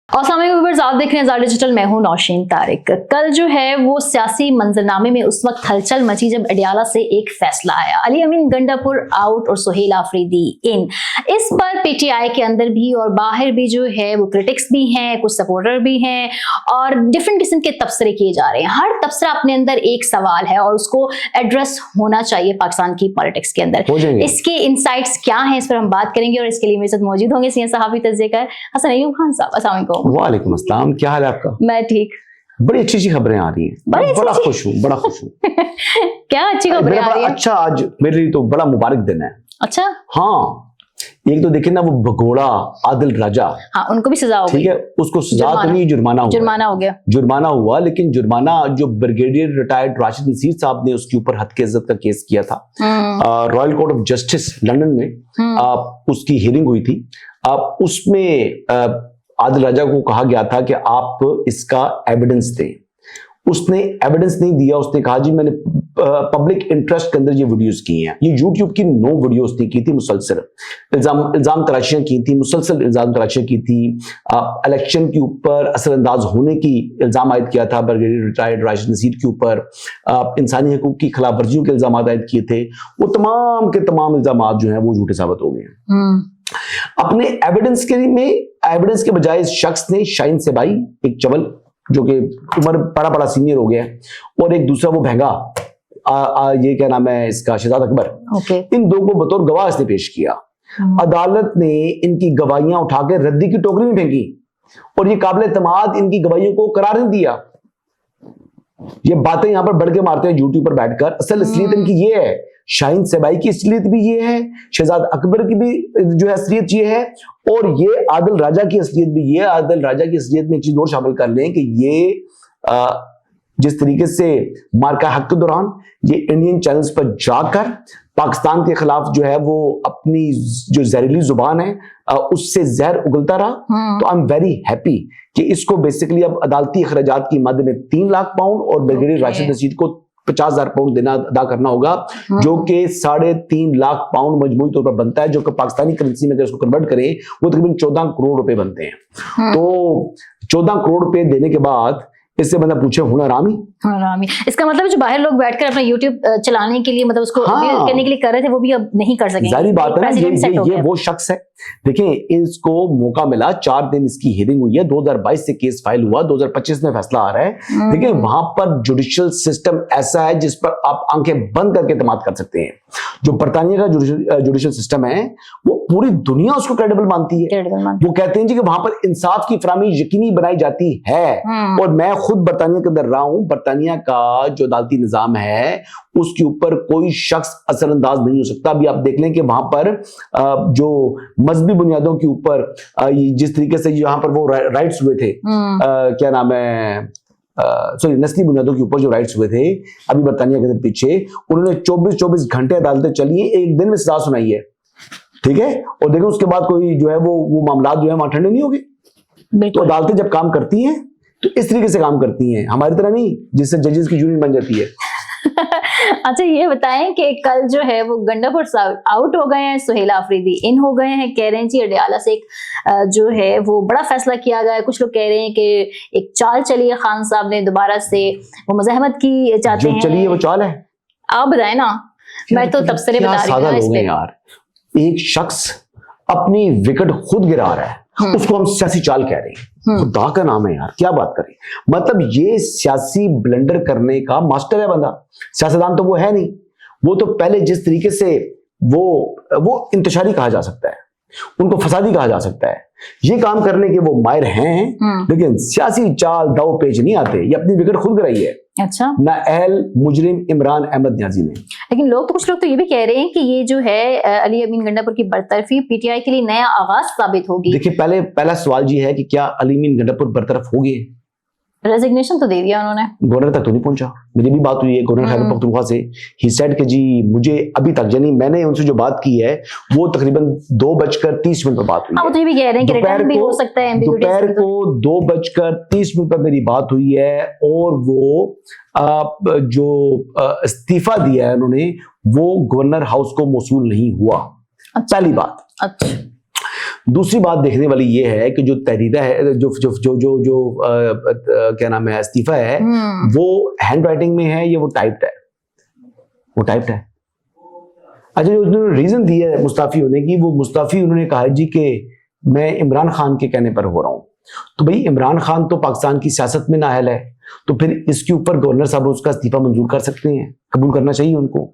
Viewers, आप देख रहे हैं ज़ारा डिजिटल। मैं हूं नौशीन तारिक। कल जो है वो सियासी मंजरनामे में उस वक्त हलचल मची जब अडियाला से एक फैसला आया, अली अमीन गंडापुर आउट और सुहेल आफरीदी इन। इस पर पीटीआई के अंदर भी और बाहर भी जो है वो क्रिटिक्स भी हैं, कुछ सपोर्टर भी हैं और डिफरेंट किस्म के तबसरे किए जा रहे हैं। हर तबसरा अपने अंदर एक सवाल है और उसको एड्रेस होना चाहिए पाकिस्तान की पॉलिटिक्स के अंदर। इसके इनसाइट्स क्या हैं, इस पर हम बात करेंगे और इसके लिए मेरे साथ मौजूद होंगे सीनियर सहाफ़ी तज्ज़ियाकार हसन अय्यूब खान साहब। अस्सलाम वालेकुम। वालेकुम अस्सलाम, क्या हाल है आपका? मैं ठीक। बड़ी अच्छी खबरें आ रही हैं, बड़ा खुश हूँ, बड़ा खुश हूँ। क्या अच्छी खबरें आ रही हैं? अच्छा, आज मेरे लिए तो बड़ा मुबारक दिन है। अच्छा, हाँ, एक तो देखिए ना, वो भगोड़ा आदिल राजा, हाँ, उनको भी सजा हो गई। ठीक है, उसको सजा तो नहीं, जुर्माना हो गया। जुर्माना हुआ, लेकिन जुर्माना जो ब्रिगेडियर रिटायर्ड राशिद नसीर साहब ने उसके ऊपर हद के इज्जत का केस किया था, royal court of justice London में उसकी हियरिंग हुई थी। उसमें आदिल राजा को कहा गया था कि आप इसका एविडेंस दें। उसने एविडेंस नहीं दिया। उसने कहा जी मैंने पब्लिक इंटरेस्ट के अंदर ये वीडियोस की हैं। ये यूट्यूब की 9 वीडियोस ने की थी, मुसलसल इल्जाम तराशियां की थी, मुसलसल इल्जाम तराशियां की थी। इलेक्शन के ऊपर असरअंदाज होने की इल्जाम आयद किया था ब्रिगेडियर रिटायर्ड राशिद नसीर के ऊपर। इंसानी हकूक की खिलाफ वर्जियों के इल्जाम आयद किए थे। वो तमाम के तमाम इल्जाम जो हैं वो झूठे साबित हो गए। अपने एविडेंस के बजाय इस शख्स ने शाहीन सेबाई, एक चवल जो कि उम्र बड़ा सीनियर हो गया, और एक दूसरा वो भैंगा, ये क्या नाम है इसका, शहजाद अकबर, इन दो को बतौर गवाह इसने पेश किया। अदालत ने इनकी गवाहियां उठा के रद्दी की टोकरी में फेंकी और ये काबिल एतमाद इनकी गवाहियों को करार नहीं दिया। ये बातें यहां पर बढ़ के मारते हैं यूट्यूब पर बैठकर। असल असलियत इनकी ये है, शाहीन सेबाई की असलियत भी ये है, शहजाद अकबर की भी जो है असलियत ये है, और ये आदिल राजा की असलियत भी ये। आदिल राजा की असलियत में एक चीज और शामिल कर लें कि ये जिस तरीके से मार्का हक के दौरान ये इंडियन चैनल्स पर जाकर पाकिस्तान के खिलाफ जो है वो अपनी जो जहरीली जुबान है उससे जहर उगलता रहा, तो आई एम वेरी हैप्पी कि इसको बेसिकली अब अदालती अखराजात की मद में 3 लाख पाउंड और ब्रिगेडियर राशिद नसीर को 50,000 पाउंड देना अदा करना होगा, जो कि 3.5 लाख पाउंड मजमूई तौर पर बनता है, जो कि पाकिस्तानी करेंसी में अगर उसको कन्वर्ट करें वो तकरीबन 14 करोड़ रुपए बनते हैं। तो 14 करोड़ रुपए देने के बाद इससे बंदा पूछे हुनर आरामी। इसका मतलब जो बाहर लोग बैठकर अपना यूट्यूब चलाने के लिए, मतलब उसको करने के लिए कर रहे थे, वो भी अब नहीं कर सकेंगे। जारी बात है ना, ये वो शख्स है। देखिए, इसको मौका मिला, 4 दिन इसकी हियरिंग हुई है, 2022 से केस फाइल हुआ, 2025 में फैसला आ रहा है। देखिए, वहां पर जुडिशियल सिस्टम ऐसा है जिस पर आप आंखें बंद करके एतमाद कर सकते हैं। जो बरतानिया का जुडिशियल सिस्टम है वो पूरी दुनिया उसको क्रेडिबल मानती है। वो कहते हैं जी कि वहां पर इंसाफ की फराहमी यकीनी बनाई जाती है। और मैं खुद बरतानिया के अंदर रहा हूं। बरतानिया का जो अदालती निजाम है उसके ऊपर कोई शख्स असरअंदाज नहीं हो सकता। अभी आप देख लें कि वहां पर जो मजहबी बुनियादों के ऊपर जिस तरीके से यहाँ पर वो राइट्स हुए थे, क्या नाम है, सॉरी, नस्ली बुनियादों के ऊपर जो राइट्स हुए थे अभी बरतानिया के अंदर पीछे, उन्होंने 24 घंटे अदालतें चली है, 1 दिन में सजा सुनाई है, ठीक है। और देखो उसके बाद कोई जो है वो मामला जो है वहां ठंडे नहीं होंगे। तो अदालतें जब काम करती हैं तो इस तरीके से काम करती हैं, हमारी तरह नहीं जिससे जजेस की यूनियन बन जाती है। अच्छा, ये बताएं कि कल जो है वो गंडापुर आउट हो गए हैं, सुहेल आफरीदी इन हो गए हैं। कह रहे हैं जी अडियाला से एक जो है वो बड़ा फैसला किया गया है। कुछ लोग कह रहे हैं कि एक चाल चली है, खान साहब ने दोबारा से वो मज़ाहमत की चाहते हैं। चलिए वो चाल है, आप बताएं ना। मैं तो तबसरे बता रही हूँ यार। एक शख्स अपनी विकेट खुद गिरा रहा है, उसको हम सियासी चाल कह रहे हैं। खुदा का नाम है यार, क्या बात करें। मतलब ये सियासी ब्लंडर करने का मास्टर है बंदा। सियासतदान तो वो है नहीं। वो तो पहले जिस तरीके से वो इंतशारी कहा जा सकता है, उनको फसादी कहा जा सकता है, ये काम करने के वो माहिर हैं, लेकिन सियासी चाल दाव पेच नहीं आते। ये अपनी विकेट खुद गिराई है। अच्छा, नाअहल मुजरिम इमरान अहमद न्याजी ने। लेकिन कुछ लोग तो ये भी कह रहे हैं कि ये जो है अली अमीन गंडापुर की बरतरफी पीटीआई के लिए नया आगाज साबित होगी। देखिए, पहला सवाल ये है कि क्या अली अमीन गंडापुर बरतरफ हो गए? रेजिग्नेशन तो दे दिया उन्होंने, गवर्नर तक तो नहीं पहुंचा। मेरी भी बात हुई है गवर्नर खैबर पख्तूनख्वा से। ही सेड कि जी मुझे अभी तक, यानी मैंने उनसे जो बात की है वो तकरीबन 2:30 पर बात हुई है। तो ये भी कह रहे हैं कि रिटर्न भी हो सकता है। दोपहर को 2:30 पर मेरी बात हुई है और वो जो इस्तीफा दिया है उन्होंने वो गवर्नर हाउस को मौसूल नहीं हुआ। पहली बात। अच्छा, दूसरी बात देखने वाली ये है कि जो तहरीरा है, जो जो जो जो, जो क्या नाम है, इस्तीफा है, वो हैंड राइटिंग में है या वो टाइप्ड है? वो टाइप्ड है। अच्छा, जो उन्होंने रीजन दिया है मुस्ताफी होने की, वो मुस्ताफी उन्होंने कहा जी कि मैं इमरान खान के कहने पर हो रहा हूं। तो भाई इमरान खान तो पाकिस्तान की सियासत में नाअहल है, तो फिर इसके ऊपर गवर्नर साहब उसका इस्तीफा मंजूर कर सकते हैं, कबूल करना चाहिए उनको।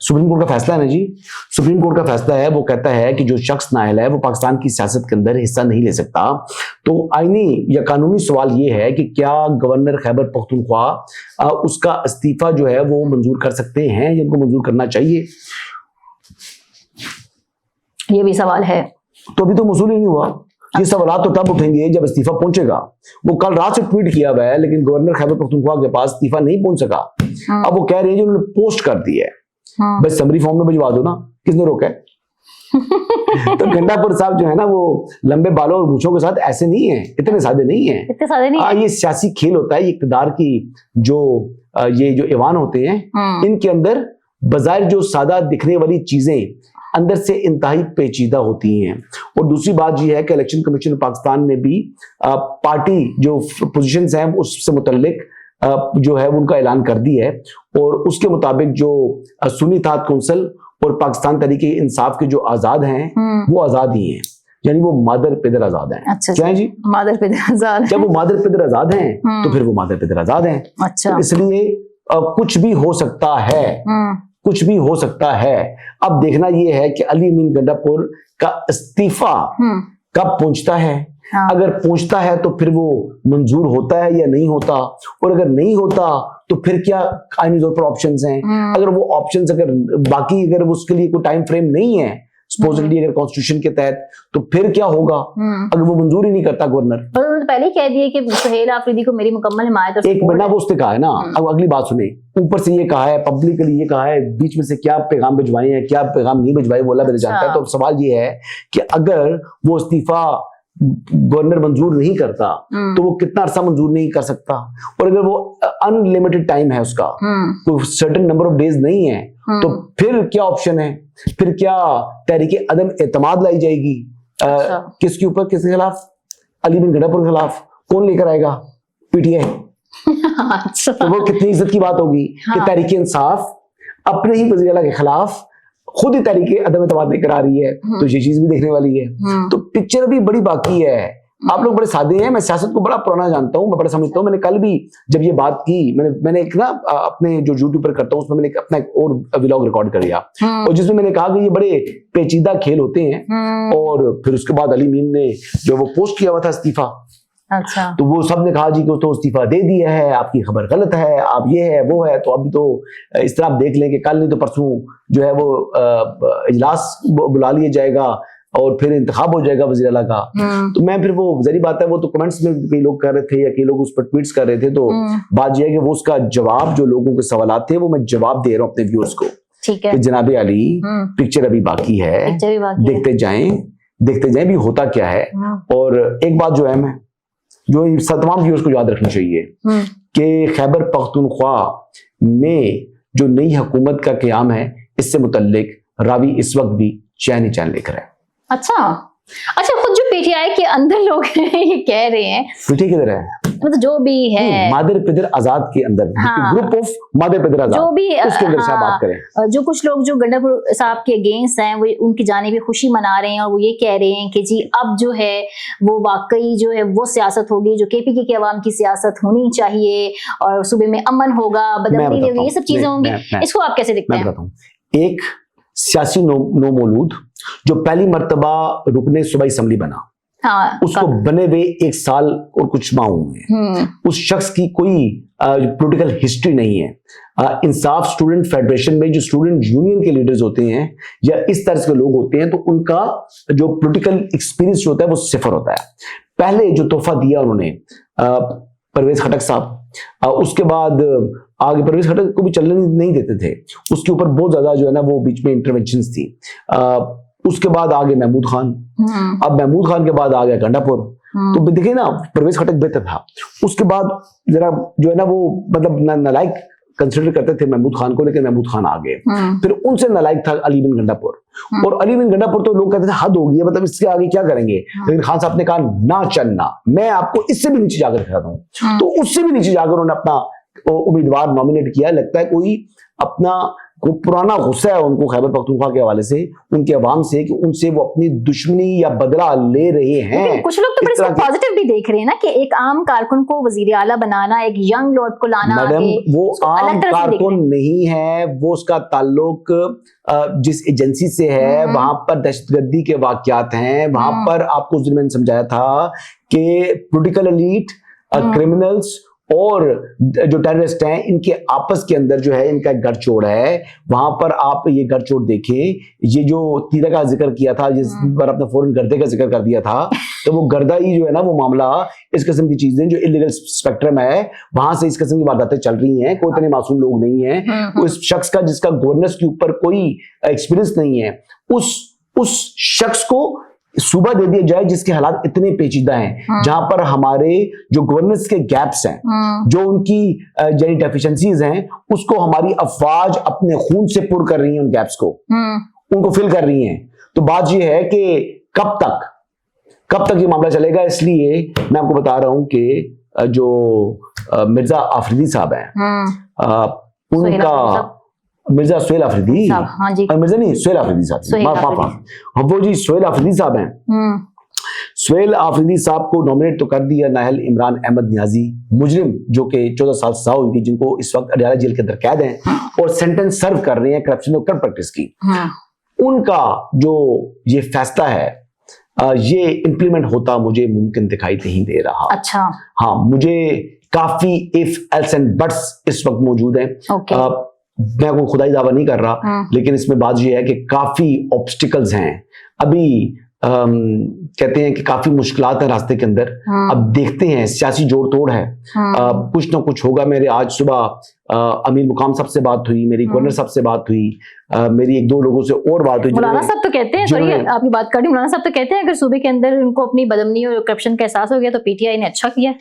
सुप्रीम कोर्ट का फैसला है ना जी, सुप्रीम कोर्ट का फैसला है, वो कहता है कि जो शख्स नाअहल है वो पाकिस्तान की सियासत के अंदर हिस्सा नहीं ले सकता। तो आईनी या कानूनी सवाल ये है कि क्या गवर्नर खैबर पख्तूनख्वा उसका इस्तीफा जो है वो मंजूर कर सकते हैं या उनको मंजूर करना चाहिए? ये भी सवाल है। तो अभी तो मौसूल ही नहीं हुआ। ये सवाल तो तब उठेंगे जब इस्तीफा पहुंचेगा। वो कल रात से ट्वीट किया हुआ है, लेकिन गवर्नर खैबर पख्तूनख्वा के पास इस्तीफा नहीं पहुंच सका। अब वो कह रहे हैं जो उन्होंने पोस्ट कर दी है, बस समरी फॉर्म में भिजवा दो ना, किसने रोका है? तो गंडापुर साहब जो है ना, वो लंबे बालों और मूंछों के साथ ऐसे नहीं है, इतने सादे नहीं है, इतने सादे नहीं है। ये सियासी खेल होता है, ये इक़्तिदार की जो ये जो ईवान होते हैं, इनके अंदर बजाय जो सादा दिखने वाली चीजें अंदर से इंतहाई पेचीदा होती हैं। और दूसरी बात यह है कि इलेक्शन कमीशन पाकिस्तान ने भी पार्टी जो पोजीशंस हैं उससे मुतल्लिक जो है उनका ऐलान कर दिया है, और उसके मुताबिक जो सुन्नी इत्तेहाद कौंसिल और पाकिस्तान तहरीक इंसाफ के जो आजाद हैं वो आजाद ही हैं, यानी वो मादर पिदर आजाद हैं। अच्छा, क्या है जी? मादर पिदर आजाद। जब वो मादर पिदर आजाद हैं तो फिर वो मादर पिदर आजाद हैं। अच्छा, तो इसलिए कुछ भी हो सकता है, कुछ भी हो सकता है। अब देखना यह है कि अली अमीन गंडापुर का इस्तीफा कब पहुंचता है। हाँ। अगर पहुंचता है तो फिर वो मंजूर होता है या नहीं होता, और अगर नहीं होता तो फिर क्या आईनी तौर पर ऑप्शंस हैं। अगर वो ऑप्शंस अगर बाकी अगर उसके लिए कोई टाइम फ्रेम नहीं है सपोजिटली अगर कॉन्स्टिट्यूशन के तहत, तो फिर क्या होगा अगर वो मंजूर ही नहीं करता गवर्नर? तो पहले ही कह दिए कि सुहेल आफरीदी को मेरी मुकम्मल हिमायत और एक बंदा वो उसने कहा है ना। अब अगली बात सुने, ऊपर से ये कहा है, पब्लिकली ये कहा है, बीच में से क्या पैगाम भिजवाए हैं, क्या पैगाम नहीं भिजवाए, वो अल्लाह जानता है। तो सवाल ये है कि अगर वो इस्तीफा गवर्नर मंजूर नहीं करता तो वो कितना अरसा मंजूर नहीं कर सकता, और अगर वो अनलिमिटेड टाइम है उसका, कोई सर्टेन नंबर ऑफ डेज नहीं है, तो फिर क्या ऑप्शन है? फिर क्या तहरीके अदम एतमाद लाई जाएगी? अच्छा। किसके ऊपर, किसके खिलाफ? अली बिन गंडापुर के खिलाफ। कौन लेकर आएगा? पीटीआई। अच्छा। तो वो कितनी इज्जत की बात होगी कि तहरीके इंसाफ अपने ही वज़ीर आला के खिलाफ खुद ही तरीके अदम एतमाद लेकर आ रही है। तो ये चीज भी देखने वाली है। तो पिक्चर अभी बड़ी बाकी है। आप लोग बड़े सादे हैं, मैं सियासत को बड़ा पुराना जानता हूँ, मैं बड़ा समझता हूँ। मैंने कल भी जब ये बात की, मैंने एक ना अपने जो यूट्यूब पर करता हूँ उसमें मैंने अपना एक और व्लॉग रिकॉर्ड कर लिया, और जिसमें मैंने कहा कि ये बड़े पेचीदा खेल होते हैं। और फिर उसके बाद अली मीन ने जो वो पोस्ट किया हुआ था इस्तीफा, अच्छा, तो वो सब ने कहा जी कि तो इस्तीफा दे दिया है, आपकी खबर गलत है, आप ये है वो है। तो अभी तो इस तरह आप देख लें कि कल नहीं तो परसों जो है वो इजलास बुला लिया जाएगा और फिर इंतखाब हो जाएगा वज़ीर आला का। तो मैं फिर वो ज़री बात है, वो तो कमेंट्स में कई लोग कर रहे थे या कई लोग उस पर ट्वीट्स कर रहे थे। तो बात यह है कि वो उसका जवाब, जो लोगों के सवाल थे वो मैं जवाब दे रहा हूँ अपने व्यूअर्स को। ठीक है कि जनाबे अली, पिक्चर अभी बाकी है, देखते जाएं भी होता क्या है। और एक बात जो है, मैं जो तमाम व्यूअर्स को याद रखनी चाहिए कि खैबर पख्तूनख्वा में जो नई हुकूमत का क़याम है, इससे मुतल्लिक रावी इस वक्त भी चैन लिख रहा है। अच्छा, खुद जो पीटीआई के अंदर लोग ये कह रहे हैं, पीटीआई किधर है? मतलब जो भी है मादर पिदर आजाद के अंदर, ग्रुप ऑफ मादर पिदर आजाद, जो भी उसके अंदर से बात करें। जो कुछ लोग जो गंडापुर साहब के अगेंस्ट हैं, वो उनकी जानिब खुशी मना रहे हैं, और वो ये कह रहे हैं कि जी अब जो है वो वाकई जो है वो सियासत होगी जो केपीके के अवाम की सियासत होनी चाहिए, और सूबे में अमन होगा, बदमनी होगी, ये सब चीजें होंगी। इसको आप कैसे देखते हैं? एक सियासी नो मौलूद जो पहली मर्तबा रुकने सूबाई असम्बली बना, उसको बने हुए 1 साल और कुछ माह हुए, उस शख्स की कोई पॉलिटिकल हिस्ट्री नहीं है। इंसाफ स्टूडेंट फेडरेशन में जो स्टूडेंट यूनियन के लीडर्स होते हैं या इस तरह के लोग होते हैं, तो उनका जो पॉलिटिकल एक्सपीरियंस होता है वो सिफर होता है। पहले जो तोहफा दिया उन्होंने परवेज खटक साहब, उसके बाद आगे परवेज खटक को भी चलने नहीं देते थे, उसके ऊपर बहुत ज्यादा जो है ना वो बीच में इंटरवेंशंस थी। उसके बाद आगे महमूद खान, अब महमूद खान के बाद आ गया गंडापुर। तो देखिए ना, परवेज खटक बेहतर था, उसके बाद जरा जो है ना वो मतलब नालायक कंसिडर करते थे महमूद खान को, लेकिन महमूद खान आ गए। फिर उनसे नालायक था अली बिन गंडापुर, और अली बिन गंडापुर तो लोग कहते थे हद हो गई है, मतलब इसके आगे क्या करेंगे, लेकिन खान साहब ने कहा ना चलना, मैं आपको इससे भी नीचे जाकर दिखाता हूँ। तो उससे भी नीचे जाकर उन्होंने अपना उम्मीदवार नॉमिनेट किया। लगता है कोई अपना को पुराना गुस्सा है उनको खैबर पख्तूनख्वा के हवाले से, उनके अवाम से, कि उनसे वो अपनी दुश्मनी या बदला ले रहे हैं। कुछ लोग तो बड़े पॉजिटिव भी देख रहे हैं ना कि एक आम कारकुन को वजीर आला बनाना, एक यंग लॉर्ड को लाना। मैडम वो आम कारकुन नहीं है, वो उसका ताल्लुक जिस एजेंसी से है वहां पर दहशतगर्दी के वाकयात हैं, वहां पर आपको उस दिन मैंने समझाया था कि पॉलिटिकल एलीट, क्रिमिनल्स और जो टेररिस्ट हैं, इनके आपस के अंदर जो है इनका एक गठजोड़ है। वहां पर आप ये गठजोड़ देखें, ये जो तीरा का जिक्र किया था, जिस पर आपने फौरन गर्दे का जिक्र कर दिया था, तो वो गर्दा ही जो है ना वो मामला, इस किस्म की चीजें जो इलीगल स्पेक्ट्रम है वहां से इस किस्म की वारदातें चल रही हैं। कोई इतने मासूम लोग नहीं है। उस शख्स का जिसका गवर्नेंस के ऊपर कोई एक्सपीरियंस नहीं है, उस शख्स को सूबा दे दिया जाए जिसके हालात इतने पेचीदा हैं, जहां पर हमारे जो गवर्नेंस के गैप्स हैं, जो उनकी यानी डेफिशिएंसीज हैं, उसको हमारी अफवाज अपने खून से पुर कर रही हैं, उन गैप्स को उनको फिल कर रही हैं। तो बात यह है कि कब तक ये मामला चलेगा। इसलिए मैं आपको बता रहा हूं कि जो मिर्जा आफरीदी साहब हैं, उनका मिर्जा सुहेल आफरीदी, हाँ जी, मिर्जा नहीं सुहेल आफरीदी साहब, वो जी सुहेल आफरीदी साहब हैं। सुहेल आफरीदी साहब को नॉमिनेट तो कर दिया नाहल इमरान अहमद नियाजी, मुजरिम जो कि 14 साल सजा हुई थी, जिनको इस वक्त अडयाला जेल के अंदर कैद हैं और सेंटेंस सर्व कर रहे हैं करप्शन और करप्ट प्रैक्टिस की। उनका जो ये फैसला है ये इम्प्लीमेंट होता मुझे मुमकिन दिखाई नहीं दे रहा। अच्छा, हाँ, मुझे काफी इफ एल्स एंड बट्स इस वक्त मौजूद हैं। मैं कोई खुदाई दावा नहीं कर रहा, लेकिन इसमें बात यह है कि काफी ऑब्स्टिकल्स हैं अभी। कहते हैं कि काफी मुश्किलात है रास्ते के अंदर। अब देखते हैं, सियासी जोड़ तोड़ है, कुछ ना कुछ होगा। मेरे आज सुबह अमीर मुकाम साहब से बात हुई, मेरी गवर्नर साहब से बात हुई, मेरी एक दो लोगों से और बात हुई। मौलाना साहब तो कहते हैं, सॉरी आपकी बात कर रही, मौलाना साहब तो कहते हैं अगर सूबे के अंदर उनको अपनी बदअमनी और करप्शन का एहसास हो गया तो पीटीआई ने अच्छा किया।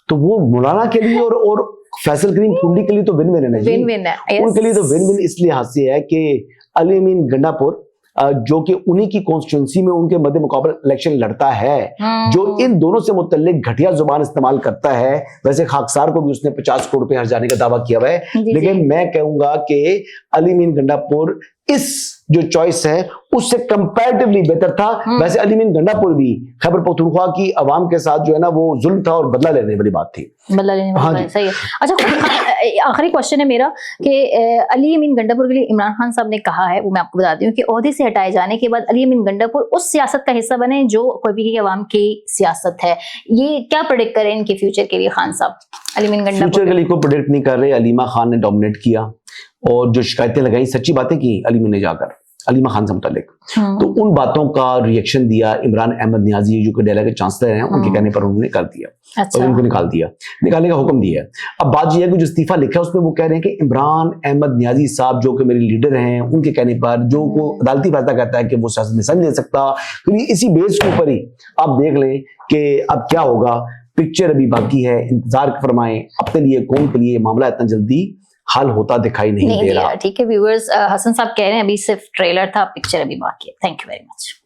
तो वो मौलाना के लिए और फैसल करीम कुंडी के लिए तो विन विन है ना जी। विन विन है, उनके लिए तो विन विन इसलिए हासिल है कि अली अमीन गंडापुर जो कि उन्हीं की कॉन्स्टिट्यूंसी में उनके मध्य मुकाबला इलेक्शन लड़ता है, जो इन दोनों से मुतल्लिक घटिया जुबान इस्तेमाल करता है। वैसे खाकसार को भी उसने 50 करोड़ रुपए हर जाने का दावा किया हुआ है, लेकिन मैं कहूंगा कि अली अमीन गंडापुर इस जो चॉइस है उससे कंपैरेटिवली बेहतर था। वैसे अली अमीन गंडापुर भी खैबर पख्तूनख्वा की आवाम के साथ जो है ना वो जुल्म था और बदला लेने वाली बात थी, बदला लेने वाली बात, सही है। अच्छा, आखिरी क्वेश्चन है मेरा कि अली अमीन गंडापुर के लिए इमरान खान साहब ने कहा है, वो मैं आपको बताती हूँ, कि ओहदे से हटाए जाने के बाद अली अमीन गंडापुर उस सियासत का हिस्सा बने जो कोई की आवाम की सियासत है। ये क्या प्रेडिक्ट करें इनके फ्यूचर के लिए खान साहब? अली अमीन गंडापुर फ्यूचर के लिए कोई प्रेडिक्ट नहीं कर रहे। अलीमा खान ने डोमिनेट किया और जो शिकायतें लगाई, सच्ची बातें की अलीमा ने जाकर अलीमा खान से मुतालिक, तो उन बातों का रिएक्शन दिया इमरान अहमद नियाजी जो कि डेला के चांसलर हैं, उनके कहने पर उन्होंने कर दिया। अच्छा। और उनको निकालने का हुक्म दिया। अब बात यह है कि जो इस्तीफा लिखा है उसमें वो कह रहे हैं कि इमरान अहमद नियाजी साहब जो कि मेरे लीडर हैं, उनके कहने पर जो को अदालती फैसला कहता है कि वो सियासत में संग ले सकता, तो इसी बेस के ऊपर ही आप देख लें कि अब क्या होगा। पिक्चर अभी बाकी है, इंतजार फरमाएं। अपने लिए कौन के लिए मामला इतना जल्दी हल होता दिखाई नहीं दे रहा। ठीक है व्यूअर्स, हसन साहब कह रहे हैं अभी सिर्फ ट्रेलर था, पिक्चर अभी बाकी है। Thank you very much.